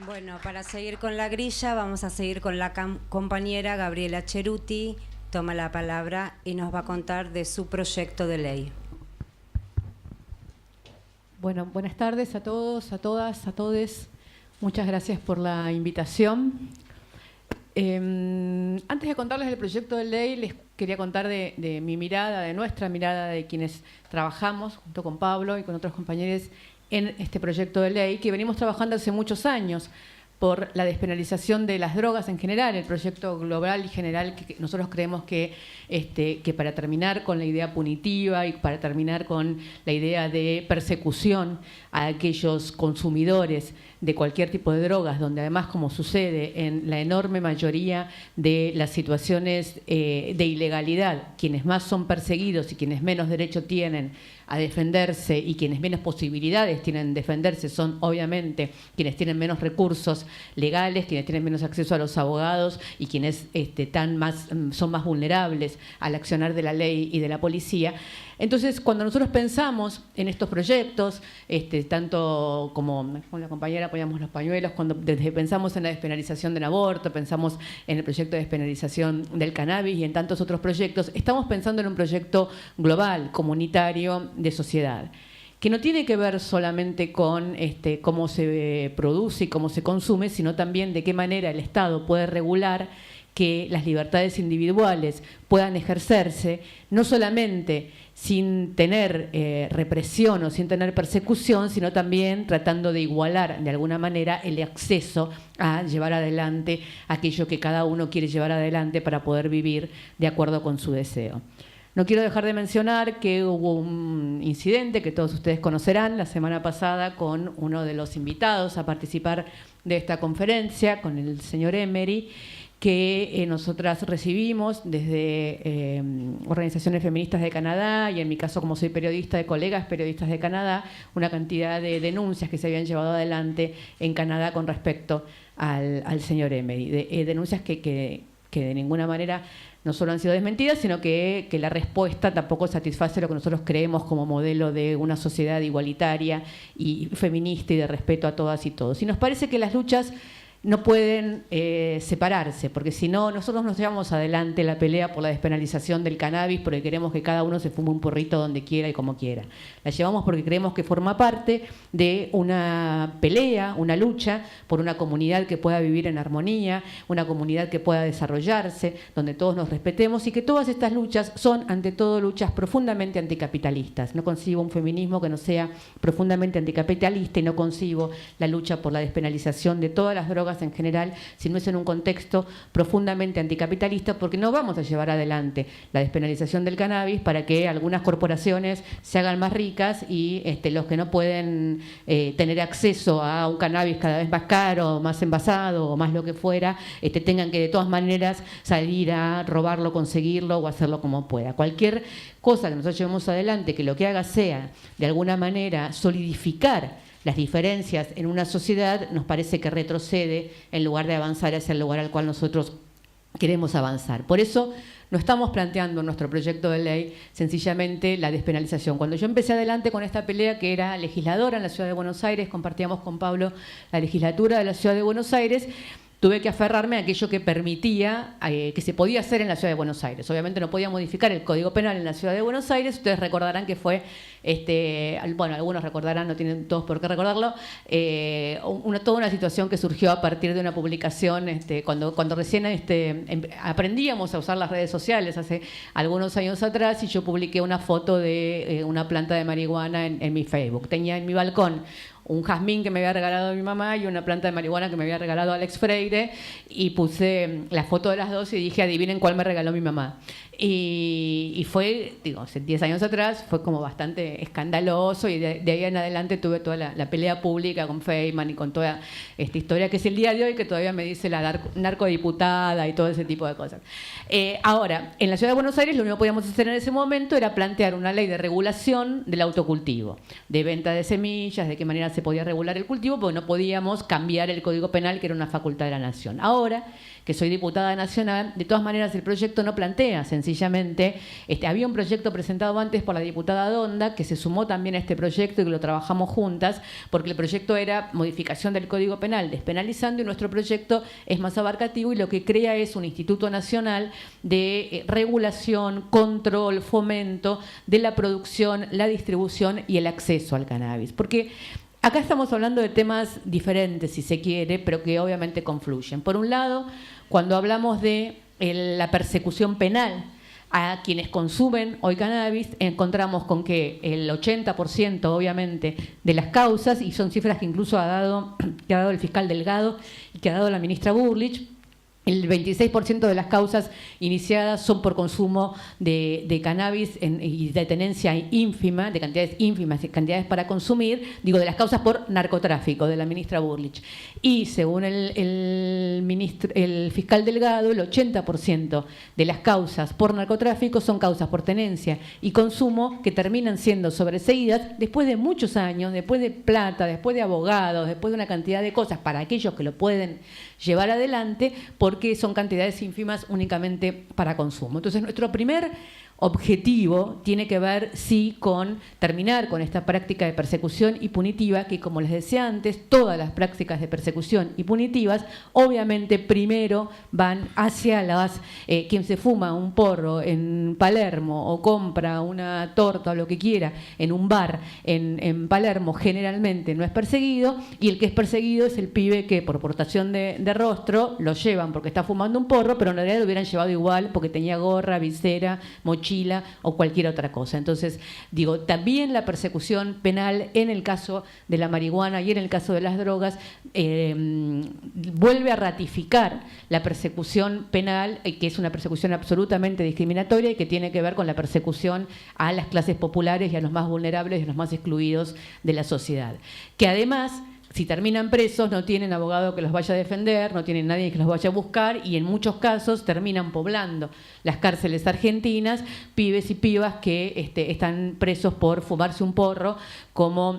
Bueno, para seguir con la grilla, vamos a seguir con la compañera Gabriela Cheruti. Toma la palabra y nos va a contar de su proyecto de ley. Bueno, buenas tardes a todos, a todas, a todes. Muchas gracias por la invitación. Antes de contarles el proyecto de ley, les quería contar de mi mirada, de nuestra mirada, de quienes trabajamos junto con Pablo y con otros compañeros en este proyecto de ley que venimos trabajando hace muchos años por la despenalización de las drogas en general, el proyecto global y general que nosotros creemos que para terminar con la idea punitiva y para terminar con la idea de persecución a aquellos consumidores de cualquier tipo de drogas, donde además, como sucede en la enorme mayoría de las situaciones de ilegalidad, quienes más son perseguidos y quienes menos derecho tienen a defenderse y quienes menos posibilidades tienen de defenderse son obviamente quienes tienen menos recursos legales, quienes tienen menos acceso a los abogados y quienes son más vulnerables al accionar de la ley y de la policía. Entonces, cuando nosotros pensamos en estos proyectos, tanto como con la compañera apoyamos los pañuelos, desde pensamos en la despenalización del aborto, pensamos en el proyecto de despenalización del cannabis y en tantos otros proyectos, estamos pensando en un proyecto global, comunitario, de sociedad, que no tiene que ver solamente con cómo se produce y cómo se consume, sino también de qué manera el Estado puede regular que las libertades individuales puedan ejercerse, no solamente sin tener represión o sin tener persecución, sino también tratando de igualar de alguna manera el acceso a llevar adelante aquello que cada uno quiere llevar adelante para poder vivir de acuerdo con su deseo. No quiero dejar de mencionar que hubo un incidente que todos ustedes conocerán la semana pasada con uno de los invitados a participar de esta conferencia, con el señor Emery, que nosotras recibimos desde organizaciones feministas de Canadá y en mi caso como soy periodista de colegas periodistas de Canadá, una cantidad de denuncias que se habían llevado adelante en Canadá con respecto al señor Emery, denuncias que de ninguna manera no solo han sido desmentidas, sino que la respuesta tampoco satisface lo que nosotros creemos como modelo de una sociedad igualitaria y feminista y de respeto a todas y todos. Y nos parece que las luchas no pueden separarse, porque si no, nosotros nos llevamos adelante la pelea por la despenalización del cannabis porque queremos que cada uno se fume un porrito donde quiera y como quiera. La llevamos porque creemos que forma parte de una pelea, una lucha por una comunidad que pueda vivir en armonía, una comunidad que pueda desarrollarse, donde todos nos respetemos y que todas estas luchas son, ante todo, luchas profundamente anticapitalistas. No concibo un feminismo que no sea profundamente anticapitalista y no concibo la lucha por la despenalización de todas las drogas en general, si no es en un contexto profundamente anticapitalista, porque no vamos a llevar adelante la despenalización del cannabis para que algunas corporaciones se hagan más ricas y los que no pueden tener acceso a un cannabis cada vez más caro, más envasado o más lo que fuera, tengan que de todas maneras salir a robarlo, conseguirlo o hacerlo como pueda. Cualquier cosa que nosotros llevemos adelante que lo que haga sea de alguna manera solidificar las diferencias en una sociedad, nos parece que retrocede en lugar de avanzar hacia el lugar al cual nosotros queremos avanzar. Por eso no estamos planteando en nuestro proyecto de ley sencillamente la despenalización. Cuando yo empecé adelante con esta pelea, que era legisladora en la Ciudad de Buenos Aires, compartíamos con Pablo la legislatura de la Ciudad de Buenos Aires, tuve que aferrarme a aquello que permitía, que se podía hacer en la Ciudad de Buenos Aires. Obviamente no podía modificar el Código Penal en la Ciudad de Buenos Aires. Ustedes recordarán que fue, bueno, algunos recordarán, no tienen todos por qué recordarlo, toda una situación que surgió a partir de una publicación, cuando recién aprendíamos a usar las redes sociales hace algunos años atrás, y yo publiqué una foto de una planta de marihuana en mi Facebook. Tenía en mi balcón un jazmín que me había regalado mi mamá y una planta de marihuana que me había regalado Alex Freire, y puse la foto de las dos y dije, adivinen cuál me regaló mi mamá. Y fue, hace 10 años atrás, fue como bastante escandaloso, y de ahí en adelante tuve toda la pelea pública con Feynman y con toda esta historia que es el día de hoy, que todavía me dice la narcodiputada y todo ese tipo de cosas. Ahora, en la Ciudad de Buenos Aires lo único que podíamos hacer en ese momento era plantear una ley de regulación del autocultivo, de venta de semillas, de qué manera se podía regular el cultivo, porque no podíamos cambiar el Código Penal, que era una facultad de la Nación. Ahora que soy diputada nacional, de todas maneras el proyecto no plantea sencillamente, había un proyecto presentado antes por la diputada Donda, que se sumó también a este proyecto y que lo trabajamos juntas, porque el proyecto era modificación del Código Penal, despenalizando, y nuestro proyecto es más abarcativo y lo que crea es un Instituto Nacional de regulación, control, fomento de la producción, la distribución y el acceso al cannabis. Porque acá estamos hablando de temas diferentes, si se quiere, pero que obviamente confluyen. Por un lado, cuando hablamos de la persecución penal a quienes consumen hoy cannabis, encontramos con que el 80%, obviamente, de las causas, y son cifras que incluso que ha dado el fiscal Delgado y que ha dado la ministra Burlich, el 26% de las causas iniciadas son por consumo de cannabis y de tenencia ínfima, de cantidades ínfimas, de cantidades para consumir, de las causas por narcotráfico, de la ministra Burlich. Y según el fiscal Delgado, el 80% de las causas por narcotráfico son causas por tenencia y consumo que terminan siendo sobreseídas después de muchos años, después de plata, después de abogados, después de una cantidad de cosas para aquellos que lo pueden llevar adelante, porque son cantidades ínfimas únicamente para consumo. Entonces, nuestro primer objetivo tiene que ver, sí, con terminar con esta práctica de persecución y punitiva, que, como les decía antes, todas las prácticas de persecución y punitivas, obviamente, primero van hacia quien se fuma un porro en Palermo o compra una torta o lo que quiera en un bar en Palermo, generalmente no es perseguido, y el que es perseguido es el pibe que, por portación de rostro, lo llevan porque está fumando un porro, pero en realidad lo hubieran llevado igual porque tenía gorra, visera, mochila o cualquier otra cosa. Entonces, también la persecución penal en el caso de la marihuana y en el caso de las drogas vuelve a ratificar la persecución penal, que es una persecución absolutamente discriminatoria y que tiene que ver con la persecución a las clases populares y a los más vulnerables y a los más excluidos de la sociedad. Que además, si terminan presos, no tienen abogado que los vaya a defender, no tienen nadie que los vaya a buscar, y en muchos casos terminan poblando las cárceles argentinas pibes y pibas que están presos por fumarse un porro, como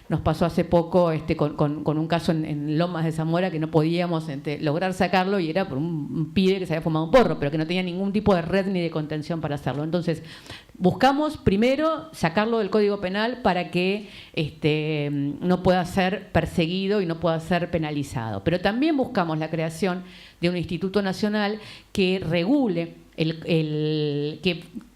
nos pasó hace poco con un caso en Lomas de Zamora, que no podíamos lograr sacarlo, y era por un pibe que se había fumado un porro, pero que no tenía ningún tipo de red ni de contención para hacerlo. Entonces, buscamos primero sacarlo del Código Penal para que no pueda ser perseguido y no pueda ser penalizado. Pero también buscamos la creación de un Instituto Nacional que regule,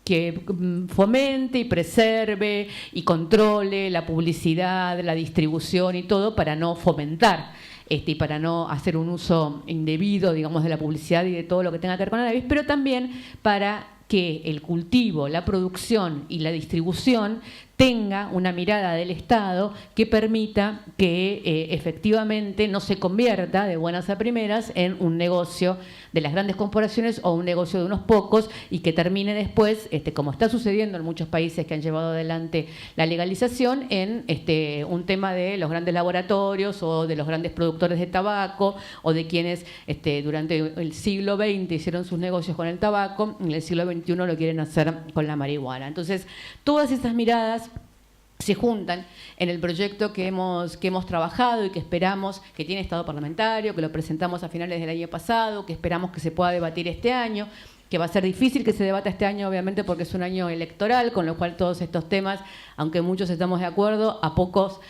que fomente y preserve y controle la publicidad, la distribución y todo, para no fomentar y para no hacer un uso indebido, digamos, de la publicidad y de todo lo que tenga que ver con cannabis, pero también para que el cultivo, la producción y la distribución tenga una mirada del Estado que permita que efectivamente no se convierta de buenas a primeras en un negocio de las grandes corporaciones o un negocio de unos pocos, y que termine después, como está sucediendo en muchos países que han llevado adelante la legalización, en un tema de los grandes laboratorios o de los grandes productores de tabaco, o de quienes durante el siglo XX hicieron sus negocios con el tabaco, en el siglo XXI lo quieren hacer con la marihuana. Entonces, todas esas miradas se juntan en el proyecto que hemos trabajado y que esperamos, que tiene estado parlamentario, que lo presentamos a finales del año pasado, que esperamos que se pueda debatir este año, que va a ser difícil que se debata este año, obviamente, porque es un año electoral, con lo cual todos estos temas, aunque muchos estamos de acuerdo, a pocos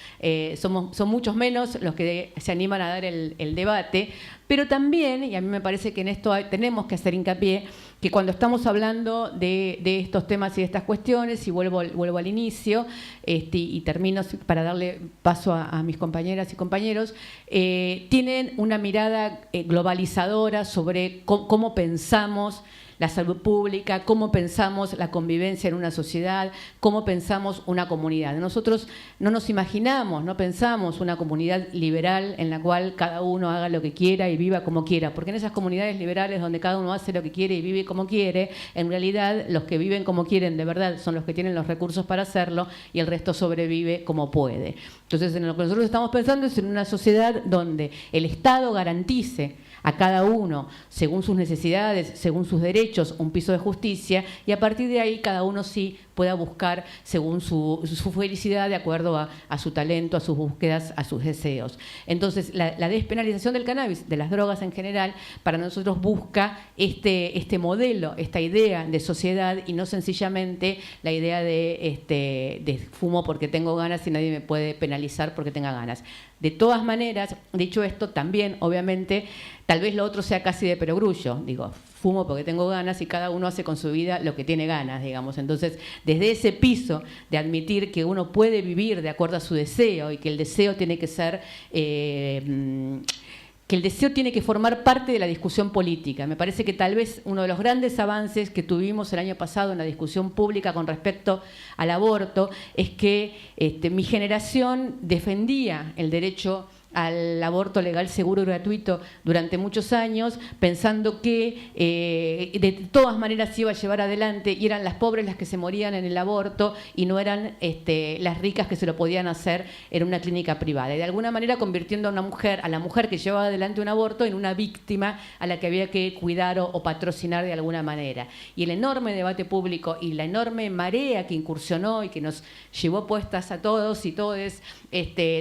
son muchos menos los que se animan a dar el debate. Pero también, y a mí me parece que en esto tenemos que hacer hincapié, que cuando estamos hablando de estos temas y de estas cuestiones, y vuelvo al inicio, y termino para darle paso a mis compañeras y compañeros, tienen una mirada globalizadora sobre cómo pensamos la salud pública, cómo pensamos la convivencia en una sociedad, cómo pensamos una comunidad. Nosotros no nos imaginamos, no pensamos una comunidad liberal en la cual cada uno haga lo que quiera y viva como quiera, porque en esas comunidades liberales donde cada uno hace lo que quiere y vive como quiere, en realidad los que viven como quieren de verdad son los que tienen los recursos para hacerlo, y el resto sobrevive como puede. Entonces, en lo que nosotros estamos pensando es en una sociedad donde el Estado garantice a cada uno, según sus necesidades, según sus derechos, un piso de justicia, y a partir de ahí cada uno sí pueda buscar según su felicidad, de acuerdo a su talento, a sus búsquedas, a sus deseos. Entonces, la despenalización del cannabis, de las drogas en general, para nosotros busca este modelo, esta idea de sociedad y no sencillamente la idea de fumo porque tengo ganas y nadie me puede penalizar porque tenga ganas. De todas maneras, dicho esto, también, obviamente, tal vez lo otro sea casi de perogrullo. Digo, fumo porque tengo ganas y cada uno hace con su vida lo que tiene ganas, digamos. Entonces, desde ese piso de admitir que uno puede vivir de acuerdo a su deseo y que el deseo tiene que ser... que el deseo tiene que formar parte de la discusión política. Me parece que tal vez uno de los grandes avances que tuvimos el año pasado en la discusión pública con respecto al aborto es que mi generación defendía el derecho al aborto legal, seguro y gratuito durante muchos años, pensando que de todas maneras se iba a llevar adelante y eran las pobres las que se morían en el aborto y no eran las ricas que se lo podían hacer en una clínica privada. Y de alguna manera convirtiendo a la mujer que llevaba adelante un aborto en una víctima a la que había que cuidar o patrocinar de alguna manera. Y el enorme debate público y la enorme marea que incursionó y que nos llevó puestas a todos y todes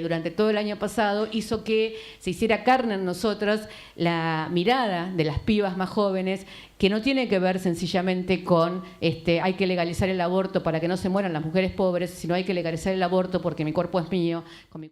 durante todo el año pasado hizo que se hiciera carne en nosotras la mirada de las pibas más jóvenes, que no tiene que ver sencillamente con hay que legalizar el aborto para que no se mueran las mujeres pobres, sino hay que legalizar el aborto porque mi cuerpo es mío, con mi